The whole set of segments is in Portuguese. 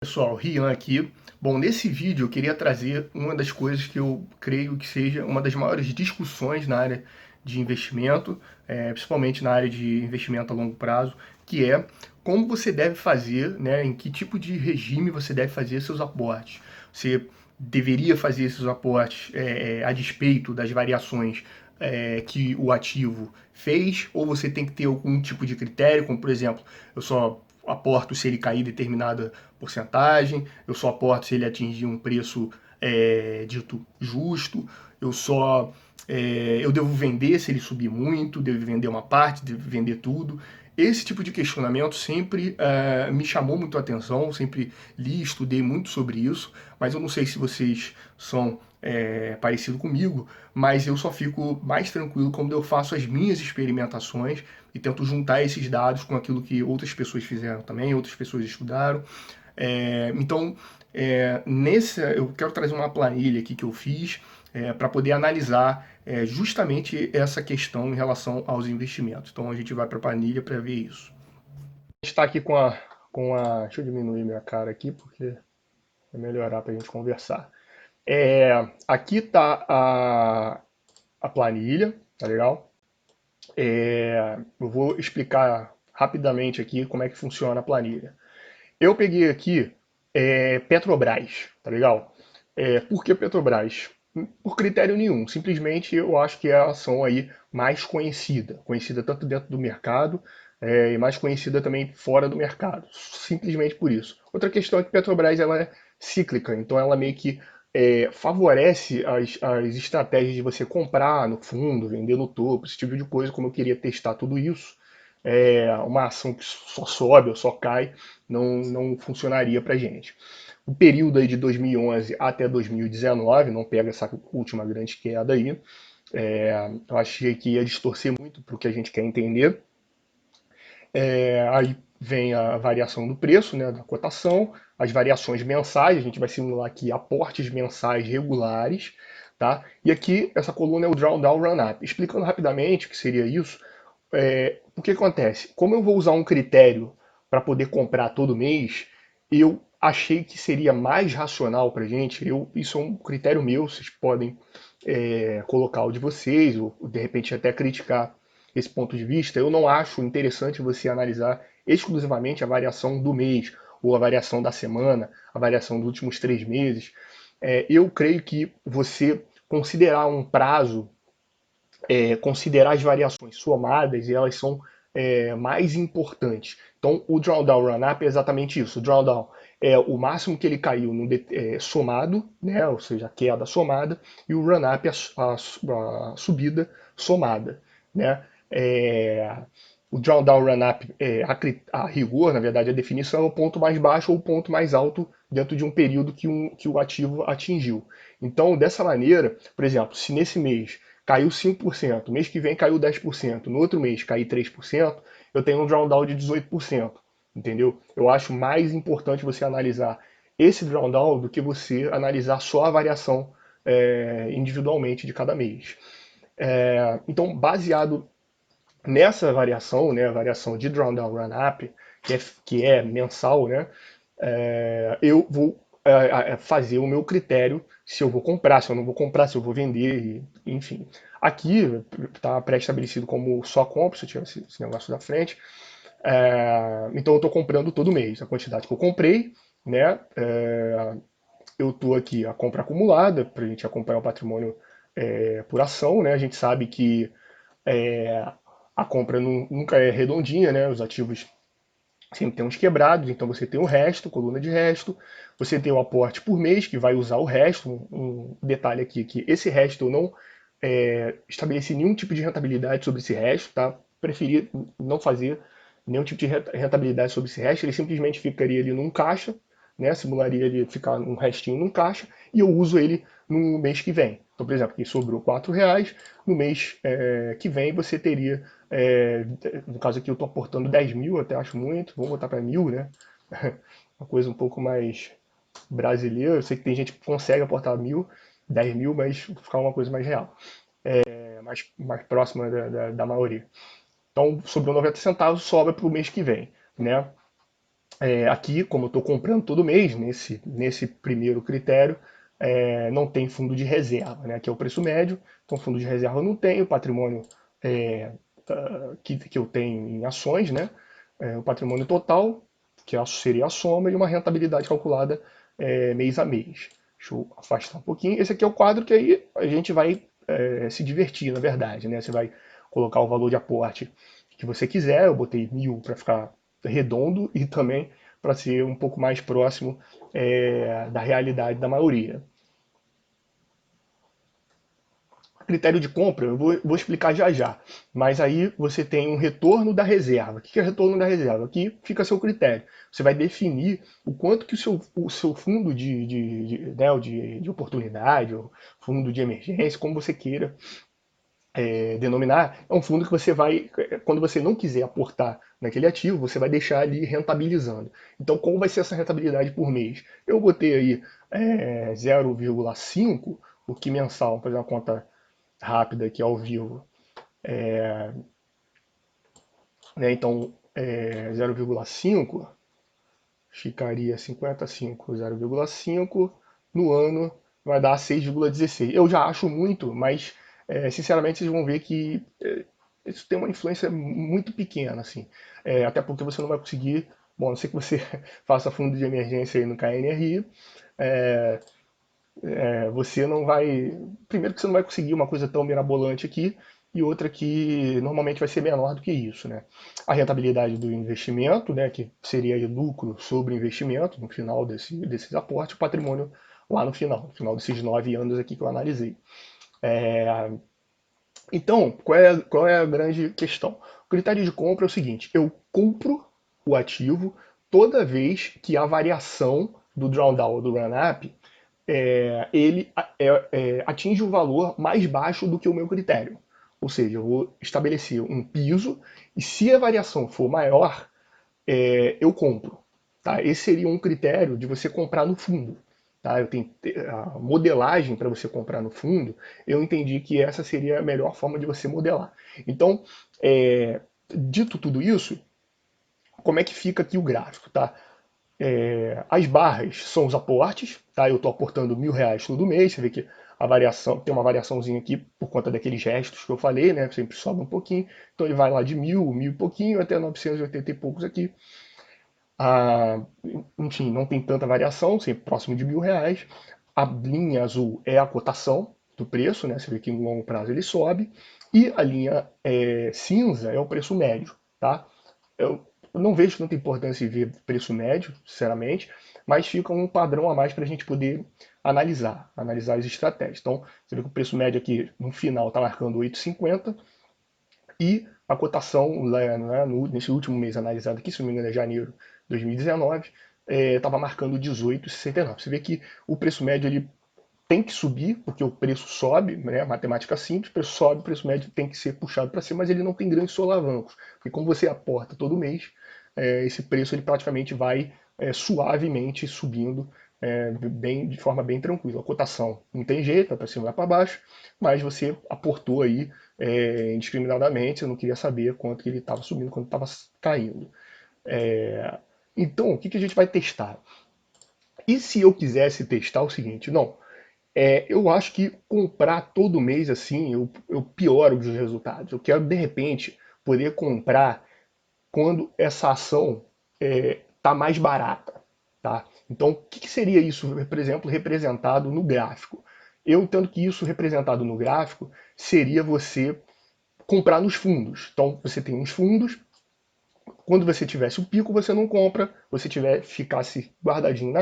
Pessoal, Rian aqui. Bom, nesse vídeo eu queria trazer uma das coisas que eu creio que seja uma das maiores discussões na área de investimento, principalmente na área de investimento a longo prazo, que é como você deve fazer, né, em que tipo de regime você deve fazer seus aportes. Você deveria fazer esses aportes a despeito das variações que o ativo fez, ou você tem que ter algum tipo de critério, como por exemplo, eu só aporto se ele cair determinada porcentagem, eu só aporto se ele atingir um preço dito justo, eu devo vender se ele subir muito, devo vender uma parte, devo vender tudo. Esse tipo de questionamento sempre me chamou muito a atenção, sempre li, estudei muito sobre isso, mas eu não sei se vocês são parecidos comigo, mas eu só fico mais tranquilo quando eu faço as minhas experimentações e tento juntar esses dados com aquilo que outras pessoas fizeram também, outras pessoas estudaram. Então, eu quero trazer uma planilha aqui que eu fiz para poder analisar justamente essa questão em relação aos investimentos. Então, a gente vai para a planilha para ver isso. A gente está aqui com a. Deixa eu diminuir minha cara aqui, porque vai melhorar para a gente conversar. Aqui está a planilha, tá legal? Eu vou explicar rapidamente aqui como é que funciona a planilha. Eu peguei aqui Petrobras, tá legal? Por que Petrobras? Por critério nenhum, simplesmente eu acho que é a ação aí mais conhecida tanto dentro do mercado e mais conhecida também fora do mercado, simplesmente por isso. Outra questão é que Petrobras ela é cíclica, então ela meio que favorece as estratégias de você comprar no fundo, vender no topo, esse tipo de coisa, como eu queria testar tudo isso. Uma ação que só sobe ou só cai não funcionaria para gente. O período aí de 2011 até 2019, não pega essa última grande queda aí, eu achei que ia distorcer muito para o que a gente quer entender. Aí vem a variação do preço, né, da cotação, as variações mensais, a gente vai simular aqui aportes mensais regulares, tá? E aqui essa coluna é o drawdown run-up. Explicando rapidamente o que seria isso, o que acontece? Como eu vou usar um critério para poder comprar todo mês, eu achei que seria mais racional para gente. Isso é um critério meu, vocês podem colocar o de vocês, ou de repente até criticar esse ponto de vista. Eu não acho interessante você analisar exclusivamente a variação do mês, ou a variação da semana, a variação dos últimos 3 meses. Eu creio que você considerar um prazo considerar as variações somadas e elas são mais importantes. Então, o drawdown run-up é exatamente isso. O drawdown é o máximo que ele caiu no somado, né? Ou seja, a queda somada, e o run-up é a subida somada. Né? O drawdown run-up, a rigor, na verdade, a definição é o ponto mais baixo ou o ponto mais alto dentro de um período que o ativo atingiu. Então, dessa maneira, por exemplo, se nesse mês caiu 5%, mês que vem caiu 10%, no outro mês cair 3%, eu tenho um drawdown de 18%, entendeu? Eu acho mais importante você analisar esse drawdown do que você analisar só a variação individualmente de cada mês. Então, baseado nessa variação, né, a variação de drawdown run-up, que é mensal, né, eu vou fazer o meu critério se eu vou comprar, se eu não vou comprar, se eu vou vender, enfim. Aqui está pré-estabelecido como só compra, se eu tiver esse negócio da frente. Então eu estou comprando todo mês a quantidade que eu comprei, né? Eu estou aqui a compra acumulada, para a gente acompanhar o patrimônio por ação, né? A gente sabe que é, a compra nunca é redondinha, né? Os ativos sempre tem uns quebrados, então você tem o resto, coluna de resto, você tem o aporte por mês, que vai usar o resto. Um detalhe aqui, que esse resto eu não estabeleci nenhum tipo de rentabilidade sobre esse resto, tá? Preferi não fazer nenhum tipo de rentabilidade sobre esse resto, ele simplesmente ficaria ali num caixa, né? Simularia ele ficar um restinho num caixa, e eu uso ele no mês que vem. Então, por exemplo, aqui sobrou R$ 4, no mês que vem você teria no caso aqui eu estou aportando 10 mil, até acho muito, vamos botar para 1.000, né? Uma coisa um pouco mais brasileira. Eu sei que tem gente que consegue aportar 1.000, 10 mil, mas ficar uma coisa mais real, mais próxima da maioria. Então, sobrou 90 centavos, sobra para o mês que vem, né? Aqui, como eu estou comprando todo mês, nesse primeiro critério, não tem fundo de reserva, né? Que é o preço médio. Então, fundo de reserva eu não tenho, patrimônio é, que eu tenho em ações, né? O patrimônio total, que seria a soma, e uma rentabilidade calculada mês a mês. Deixa eu afastar um pouquinho. Esse aqui é o quadro que aí a gente vai se divertir, na verdade, né? Você vai colocar o valor de aporte que você quiser. Eu botei 1.000 para ficar redondo e também para ser um pouco mais próximo da realidade da maioria. Critério de compra, eu vou explicar já já. Mas aí você tem um retorno da reserva. O que é retorno da reserva? Aqui fica a seu critério. Você vai definir o quanto que o seu fundo de oportunidade, ou fundo de emergência, como você queira denominar, é um fundo que você vai, quando você não quiser aportar naquele ativo, você vai deixar ali rentabilizando. Então, como vai ser essa rentabilidade por mês? Eu botei aí 0,5, o que mensal, vou fazer uma conta rápida aqui ao vivo, né? Então, 0,5 ficaria 55, 0,5 no ano vai dar 6,16. Eu já acho muito, mas sinceramente vocês vão ver que isso tem uma influência muito pequena, assim. Até porque você não vai conseguir, bom, a não ser que você faça fundo de emergência aí no KNRI, é, você não vai. Primeiro que você não vai conseguir uma coisa tão mirabolante aqui, e outra que normalmente vai ser menor do que isso, né? A rentabilidade do investimento, né, que seria aí lucro sobre investimento no final desses aportes, o patrimônio lá no final desses 9 anos aqui que eu analisei. Então, qual é a grande questão? O critério de compra é o seguinte: eu compro o ativo toda vez que a variação do drawdown ou do run-up ele atinge um valor mais baixo do que o meu critério. Ou seja, eu vou estabelecer um piso e se a variação for maior, eu compro. Tá? Esse seria um critério de você comprar no fundo. Tá? Eu tenho a modelagem para você comprar no fundo, eu entendi que essa seria a melhor forma de você modelar. Então, dito tudo isso, como é que fica aqui o gráfico? Tá? As barras são os aportes, tá? Eu estou aportando R$ 1.000 todo mês, você vê que a variação tem uma variaçãozinha aqui por conta daqueles gestos que eu falei, né? Sempre sobe um pouquinho, então ele vai lá de 1.000 e pouquinho até 980 e poucos aqui. Ah, enfim, não tem tanta variação, sempre próximo de R$ 1.000. A linha azul é a cotação do preço, né? Você vê que no longo prazo ele sobe, e a linha cinza é o preço médio, tá? Eu não vejo tanta importância em ver preço médio, sinceramente, mas fica um padrão a mais para a gente poder analisar as estratégias. Então, você vê que o preço médio aqui no final está marcando 8,50 e a cotação né, nesse último mês analisado aqui, se não me engano é janeiro de 2019, estava marcando 18,69. Você vê que o preço médio ele tem que subir, porque o preço sobe, né? Matemática simples, o preço sobe, o preço médio tem que ser puxado para cima, mas ele não tem grandes solavancos, porque como você aporta todo mês, esse preço ele praticamente vai suavemente subindo de forma bem tranquila. A cotação não tem jeito, vai para cima, vai para baixo, mas você aportou aí indiscriminadamente, eu não queria saber quanto que ele estava subindo, quanto estava caindo. Então, o que a gente vai testar? E se eu quisesse testar o seguinte, não, eu acho que comprar todo mês assim, eu pioro os resultados. Eu quero, de repente, poder comprar quando essa ação está mais barata. Tá? Então, o que seria isso, por exemplo, representado no gráfico? Eu entendo que isso representado no gráfico seria você comprar nos fundos. Então, você tem uns fundos, quando você tivesse o pico, você não compra, você ficasse guardadinho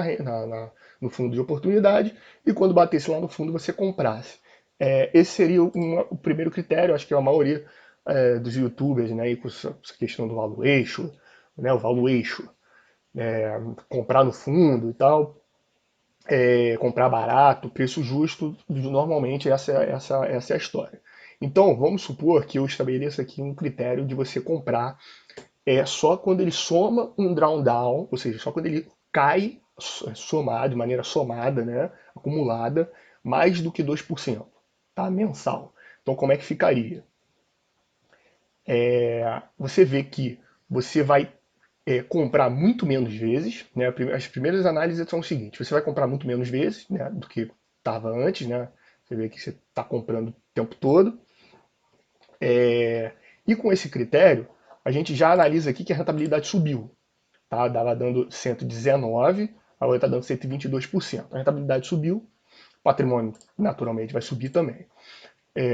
no fundo de oportunidade, e quando batesse lá no fundo, você comprasse. Esse seria o primeiro critério, acho que a maioria dos youtubers, né, com essa questão do valuation, né, o valuation, comprar no fundo e tal, comprar barato, preço justo, normalmente essa é a história. Então, vamos supor que eu estabeleça aqui um critério de você comprar só quando ele soma um drawdown, ou seja, só quando ele cai somado, de maneira somada, né, acumulada, mais do que 2%, tá, mensal. Então, como é que ficaria? Você vê que você vai comprar muito menos vezes, né? As primeiras análises são o seguinte: você vai comprar muito menos vezes, né, do que estava antes, né? Você vê que você está comprando o tempo todo. E com esse critério, a gente já analisa aqui que a rentabilidade subiu. Tá? Estava dando 119, agora está dando 122%. A rentabilidade subiu, o patrimônio naturalmente vai subir também.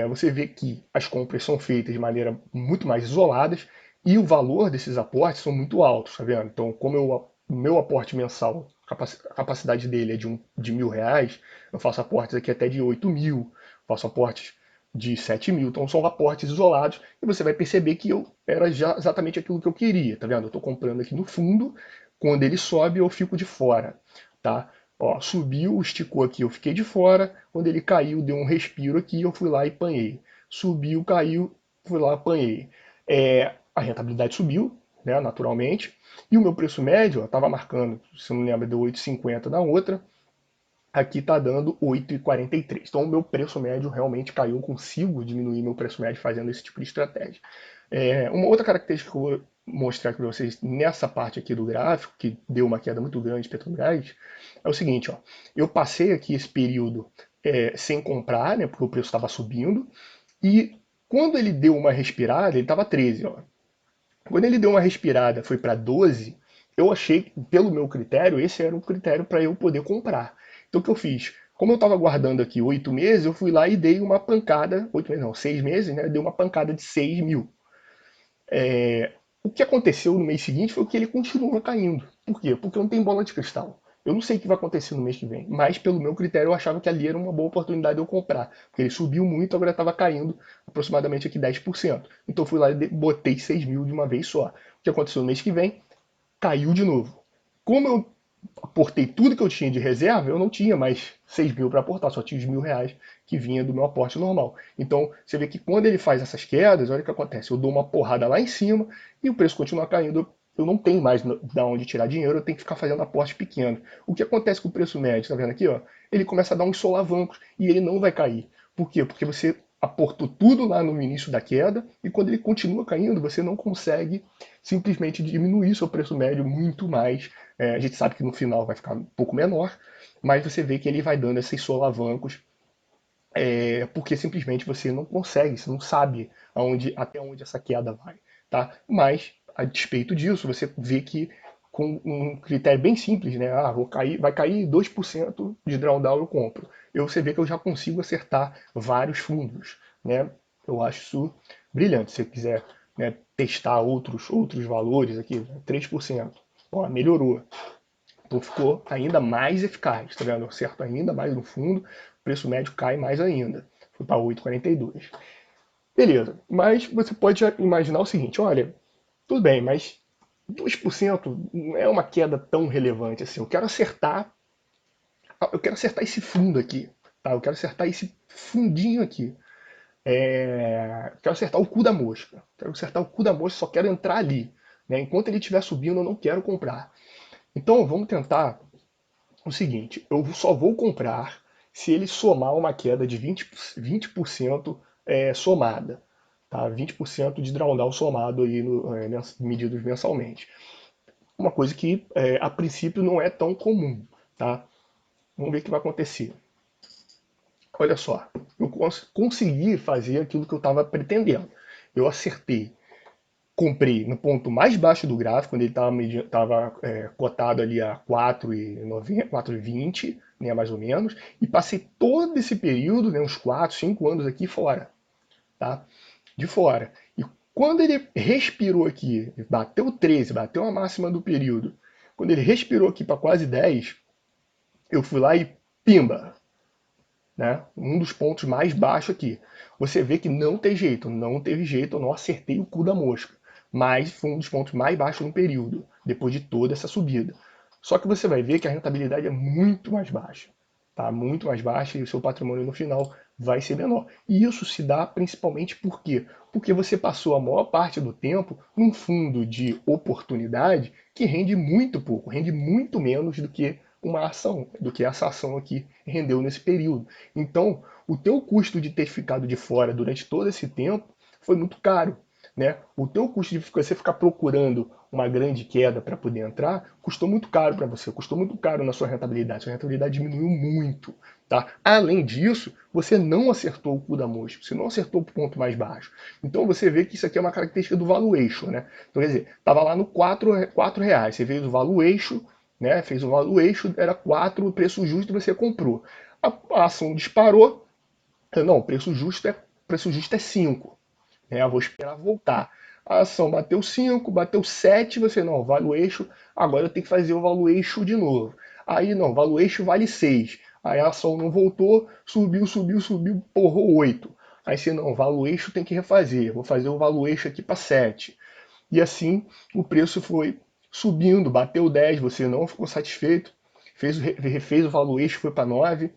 Você vê que as compras são feitas de maneira muito mais isoladas e o valor desses aportes são muito altos, tá vendo? Então, como o meu aporte mensal, a capacidade dele é de R$ 1.000, eu faço aportes aqui até de 8.000, faço aportes de 7.000, então são aportes isolados e você vai perceber que eu era já exatamente aquilo que eu queria, tá vendo? Eu estou comprando aqui no fundo, quando ele sobe eu fico de fora, tá? Ó, subiu, esticou aqui, eu fiquei de fora. Quando ele caiu, deu um respiro aqui, eu fui lá e apanhei. Subiu, caiu, fui lá e apanhei. A rentabilidade subiu, né, naturalmente. E o meu preço médio, estava marcando, se não me lembro, deu 8,50 na outra. Aqui está dando 8,43. Então o meu preço médio realmente caiu. Eu consigo diminuir meu preço médio fazendo esse tipo de estratégia. Uma outra característica que eu vou mostrar para vocês nessa parte aqui do gráfico, que deu uma queda muito grande de Petrobras, é o seguinte, ó, eu passei aqui esse período sem comprar, né, porque o preço estava subindo, e quando ele deu uma respirada, ele estava 13, ó. Quando ele deu uma respirada, foi para 12, eu achei, pelo meu critério, esse era um critério para eu poder comprar. Então o que eu fiz? Como eu estava guardando aqui 8 meses, eu fui lá e dei uma pancada, 8 meses não, 6 meses, né? Dei uma pancada de 6.000. O que aconteceu no mês seguinte foi que ele continua caindo. Por quê? Porque não tem bola de cristal. Eu não sei o que vai acontecer no mês que vem, mas pelo meu critério eu achava que ali era uma boa oportunidade de eu comprar. Porque ele subiu muito, agora estava caindo aproximadamente aqui 10%. Então eu fui lá e botei 6.000 de uma vez só. O que aconteceu no mês que vem? Caiu de novo. Como eu aportei tudo que eu tinha de reserva, eu não tinha mais 6.000 para aportar, só tinha os R$ 1.000 que vinha do meu aporte normal. Então você vê que quando ele faz essas quedas, olha o que acontece: eu dou uma porrada lá em cima e o preço continua caindo. Eu não tenho mais da onde tirar dinheiro, eu tenho que ficar fazendo aporte pequeno. O que acontece com o preço médio, tá vendo aqui, ó? Ele começa a dar uns solavancos e ele não vai cair. Por quê? Porque você aportou tudo lá no início da queda e quando ele continua caindo, você não consegue simplesmente diminuir seu preço médio muito mais. A gente sabe que no final vai ficar um pouco menor, mas você vê que ele vai dando esses solavancos, porque simplesmente você não consegue, você não sabe até onde essa queda vai, tá? Mas a despeito disso, você vê que com um critério bem simples, né? Vai cair 2% de drawdown, eu compro. Você vê que eu já consigo acertar vários fundos, né? Eu acho isso brilhante. Se você quiser, né, testar outros valores aqui, 3%, ó, melhorou. Então ficou ainda mais eficaz, tá vendo? Eu acerto ainda mais no fundo, o preço médio cai mais ainda. Foi para 8,42. Beleza, mas você pode imaginar o seguinte: olha, tudo bem, mas 2% não é uma queda tão relevante assim. Eu quero acertar esse fundo aqui, tá? Eu quero acertar esse fundinho aqui. Quero acertar o cu da mosca. Quero acertar o cu da mosca, só quero entrar ali. Né? Enquanto ele estiver subindo, eu não quero comprar. Então vamos tentar o seguinte: eu só vou comprar se ele somar uma queda de 20% somada. Tá? 20% de drawdown somado aí medidos mensalmente. Uma coisa que a princípio não é tão comum. Tá? Vamos ver o que vai acontecer. Olha só, eu consegui fazer aquilo que eu estava pretendendo. Eu acertei. Comprei no ponto mais baixo do gráfico, quando ele estava cotado ali a 4,90, 4,20, né, mais ou menos, e passei todo esse período, né, uns 4, 5 anos aqui fora, tá? De fora. E quando ele respirou aqui, bateu 13, bateu a máxima do período, quando ele respirou aqui para quase 10, eu fui lá e pimba, né? Um dos pontos mais baixos aqui. Você vê que não tem jeito, não teve jeito, eu não acertei o cu da mosca. Mas foi um dos pontos mais baixos no período, depois de toda essa subida. Só que você vai ver que a rentabilidade é muito mais baixa. Tá? Muito mais baixa e o seu patrimônio no final vai ser menor. E isso se dá principalmente por quê? Porque você passou a maior parte do tempo num fundo de oportunidade que rende muito pouco, rende muito menos do que uma ação, do que essa ação aqui rendeu nesse período. Então, o teu custo de ter ficado de fora durante todo esse tempo foi muito caro, né? O teu custo de você ficar procurando uma grande queda para poder entrar custou muito caro para você, custou muito caro na sua rentabilidade. Sua rentabilidade diminuiu muito, tá? Além disso, você não acertou o cu da mosca, você não acertou o ponto mais baixo. Então você vê que isso aqui é uma característica do valuation, né? Então quer dizer, estava lá no 4 reais, você fez o valuation, né? Fez o valuation, era 4, o preço justo e você comprou. A ação disparou, não, preço justo é 5. Né? Eu vou esperar voltar. A ação bateu 5, bateu 7, você não, valuation, agora eu tenho que fazer o valuation de novo. Aí não, valuation vale 6. Aí a ação não voltou, subiu, porrou 8. Aí você não, valuation tem que refazer, vou fazer o valuation aqui para 7. E assim o preço foi subindo, bateu 10, você não ficou satisfeito, refez o valuation, foi para 9,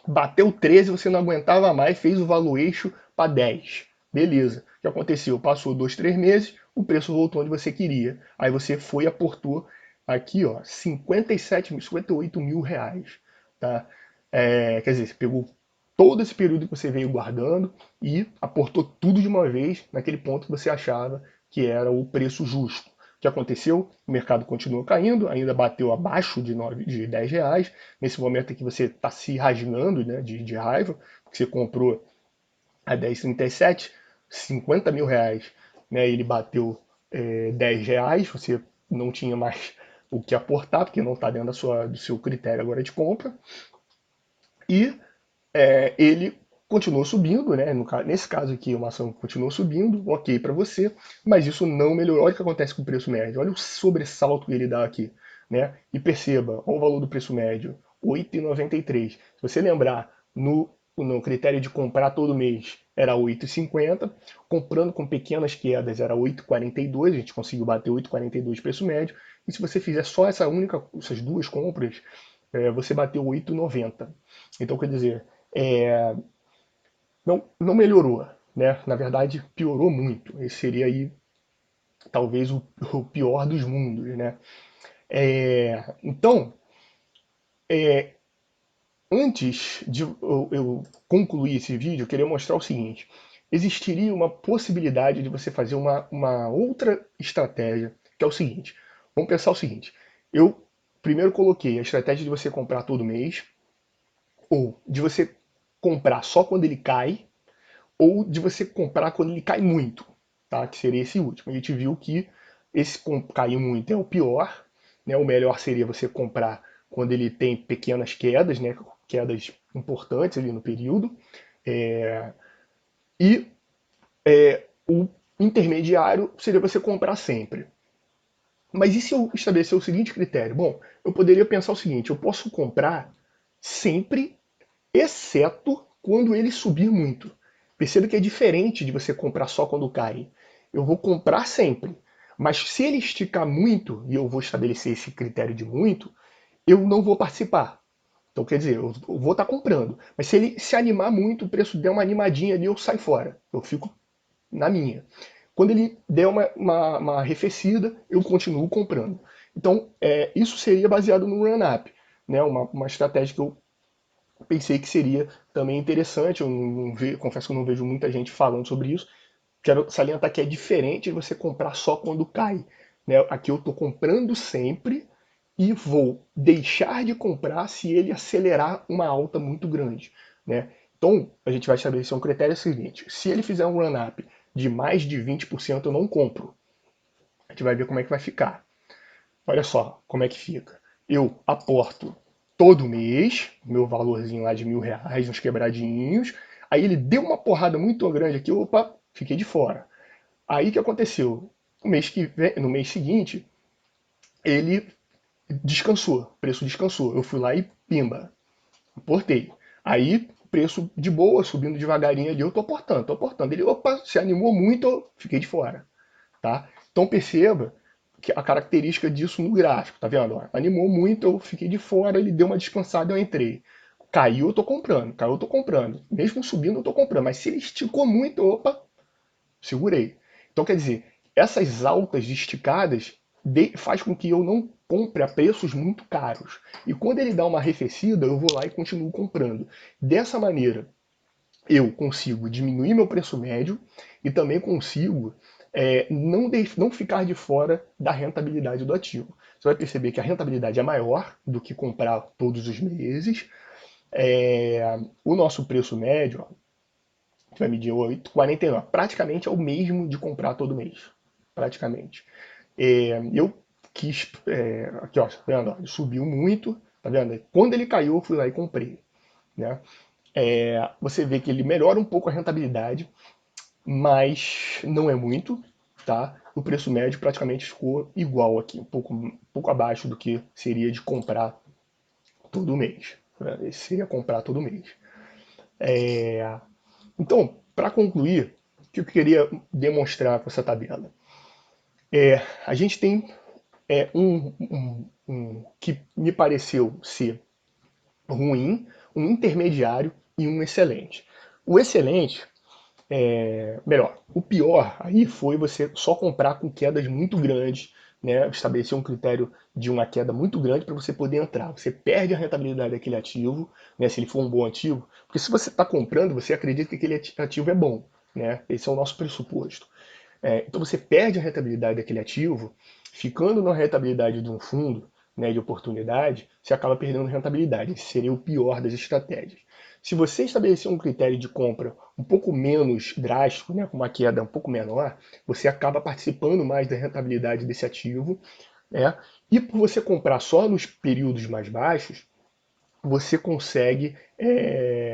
bateu 13, você não aguentava mais, fez o valuation para 10. Beleza. O que aconteceu? Passou 2, 3 meses, o preço voltou onde você queria. Aí você foi e aportou aqui, ó, 58 mil reais. Tá? Quer dizer, você pegou todo esse período que você veio guardando e aportou tudo de uma vez naquele ponto que você achava que era o preço justo. O que aconteceu? O mercado continuou caindo, ainda bateu abaixo de 10 reais. Nesse momento em que você está se rasgando, né, de raiva, porque você comprou a 10,37, 50 mil reais, né, ele bateu 10 reais, você não tinha mais o que aportar, porque não está dentro do seu critério agora de compra. E ele continuou subindo, né? Nesse caso aqui, uma ação continuou subindo, ok para você, mas isso não melhorou. Olha o que acontece com o preço médio, olha o sobressalto que ele dá aqui, né? E perceba, olha o valor do preço médio, 8,93. Se você lembrar, no critério de comprar todo mês era 8,50, comprando com pequenas quedas era 8,42, a gente conseguiu bater 8,42 preço médio, e se você fizer só essas duas compras, você bateu 8,90. Então, quer dizer, não melhorou, né? Na verdade, piorou muito. Esse seria aí talvez o pior dos mundos, né? Então, antes de eu concluir esse vídeo, eu queria mostrar o seguinte: existiria uma possibilidade de você fazer uma outra estratégia, que é o seguinte. Vamos pensar o seguinte: eu primeiro coloquei a estratégia de você comprar todo mês, ou de você comprar só quando ele cai, ou de você comprar quando ele cai muito, tá? Que seria esse último. A gente viu que esse cair muito é o pior, né? O melhor seria você comprar quando ele tem pequenas quedas, né? Quedas importantes ali no período. E o intermediário seria você comprar sempre. Mas e se eu estabelecer o seguinte critério? Bom, eu poderia pensar o seguinte: eu posso comprar sempre, exceto quando ele subir muito. Perceba que é diferente de você comprar só quando cai. Eu vou comprar sempre, mas se ele esticar muito, e eu vou estabelecer esse critério de muito, eu não vou participar. Então, quer dizer, eu vou estar comprando. Mas se ele se animar muito, o preço der uma animadinha ali, eu saio fora. Eu fico na minha. Quando ele der uma arrefecida, eu continuo comprando. Então, isso seria baseado no run-up, né? Uma estratégia que eu pensei que seria também interessante. Eu confesso que eu não vejo muita gente falando sobre isso. Quero salientar que é diferente de você comprar só quando cai, né? Aqui eu estou comprando sempre e vou deixar de comprar se ele acelerar uma alta muito grande, né? Então, a gente vai estabelecer um critério seguinte: se ele fizer um run-up de mais de 20%, eu não compro. A gente vai ver como é que vai ficar. Olha só como é que fica. Eu aporto todo mês, meu valorzinho lá de R$ 1.000, uns quebradinhos. Aí ele deu uma porrada muito grande aqui, opa, fiquei de fora. Aí o que aconteceu? No mês seguinte, ele descansou, o preço descansou. Eu fui lá e pimba, aportei. Aí, preço de boa, subindo devagarinho ali, eu tô aportando, tô aportando. Ele, opa, se animou muito, eu fiquei de fora, tá? Então perceba que a característica disso no gráfico, tá vendo? Ó, animou muito, eu fiquei de fora, ele deu uma descansada, eu entrei. Caiu, eu tô comprando, caiu, eu tô comprando. Mesmo subindo, eu tô comprando. Mas se ele esticou muito, opa, segurei. Então, quer dizer, essas altas esticadas faz com que eu não compre a preços muito caros. E quando ele dá uma arrefecida, eu vou lá e continuo comprando. Dessa maneira, eu consigo diminuir meu preço médio e também consigo não ficar de fora da rentabilidade do ativo. Você vai perceber que a rentabilidade é maior do que comprar todos os meses. O nosso preço médio, ó, que vai medir 8,49, praticamente é o mesmo de comprar todo mês. Praticamente. Eu quis. Aqui, ó, tá vendo? Ó, ele subiu muito, tá vendo? Quando ele caiu, eu fui lá e comprei. Né? Você vê que ele melhora um pouco a rentabilidade, mas não é muito, tá? O preço médio praticamente ficou igual aqui, um pouco abaixo do que seria de comprar todo mês. Né? Esse seria comprar todo mês. Então, para concluir, o que eu queria demonstrar com essa tabela? A gente tem um que me pareceu ser ruim, um intermediário e um excelente. O excelente, melhor, o pior aí foi você só comprar com quedas muito grandes, né? Estabelecer um critério de uma queda muito grande para você poder entrar. Você perde a rentabilidade daquele ativo, né? Se ele for um bom ativo, porque se você está comprando, você acredita que aquele ativo é bom, né? Esse é o nosso pressuposto. Então você perde a rentabilidade daquele ativo, ficando na rentabilidade de um fundo, né, de oportunidade, você acaba perdendo rentabilidade. Esse seria o pior das estratégias. Se você estabelecer um critério de compra um pouco menos drástico, né, com uma queda um pouco menor, você acaba participando mais da rentabilidade desse ativo. Né? E por você comprar só nos períodos mais baixos, você consegue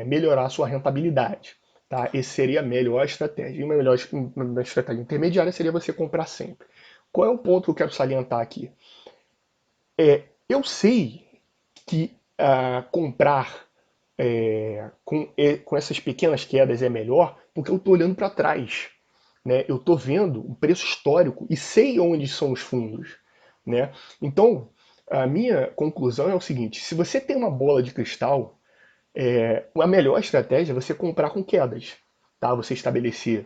melhorar a sua rentabilidade. Tá? Essa seria a melhor estratégia. E uma estratégia intermediária seria você comprar sempre. Qual é o ponto que eu quero salientar aqui? Eu sei que comprar com essas pequenas quedas é melhor porque eu estou olhando para trás. Né? Eu estou vendo o preço histórico e sei onde são os fundos. Né? Então, a minha conclusão é o seguinte: se você tem uma bola de cristal, a melhor estratégia é você comprar com quedas. Tá? Você estabelecer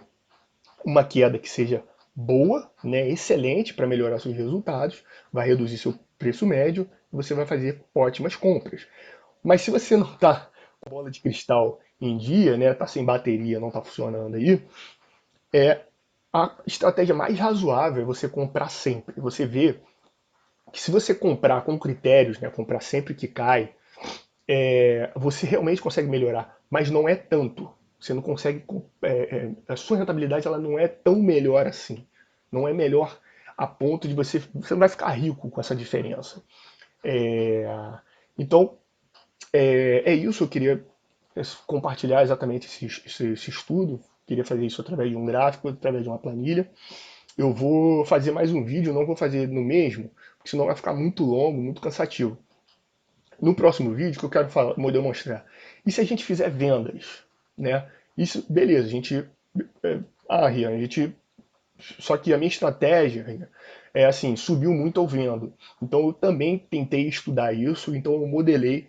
uma queda que seja boa, né, excelente para melhorar seus resultados, vai reduzir seu preço médio e você vai fazer ótimas compras. Mas se você não está com a bola de cristal em dia, né, tá sem bateria, não está funcionando aí, a estratégia mais razoável é você comprar sempre. Você vê que se você comprar com critérios, né, comprar sempre que cai, você realmente consegue melhorar, mas não é tanto. Você não consegue. A sua rentabilidade ela não é tão melhor assim. Não é melhor a ponto de você. Você não vai ficar rico com essa diferença. É, então, é isso. Eu queria compartilhar exatamente esse estudo. Queria fazer isso através de um gráfico, através de uma planilha. Eu vou fazer mais um vídeo, não vou fazer no mesmo, porque senão vai ficar muito longo, muito cansativo. No próximo vídeo que eu quero demonstrar. E se a gente fizer vendas, né? Isso, beleza, a gente. Rian, a gente. Só que a minha estratégia, Rian, é assim, subiu muito ao vendo. Então eu também tentei estudar isso, então eu modelei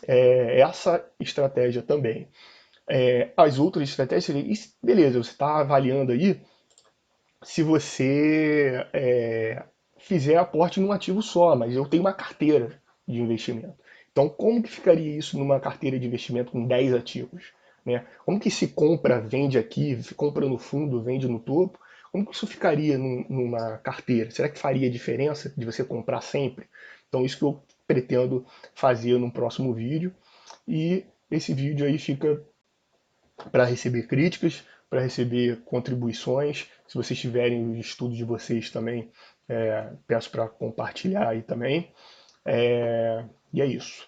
essa estratégia também. As outras estratégias, beleza, você está avaliando aí se você fizer aporte num ativo só, mas eu tenho uma carteira de investimento. Então, como que ficaria isso numa carteira de investimento com 10 ativos? Né? Como que se compra, vende aqui, compra no fundo, vende no topo? Como que isso ficaria numa carteira? Será que faria diferença de você comprar sempre? Então, isso que eu pretendo fazer no próximo vídeo. E esse vídeo aí fica para receber críticas, para receber contribuições. Se vocês tiverem o estudo de vocês também, peço para compartilhar aí também. E é isso.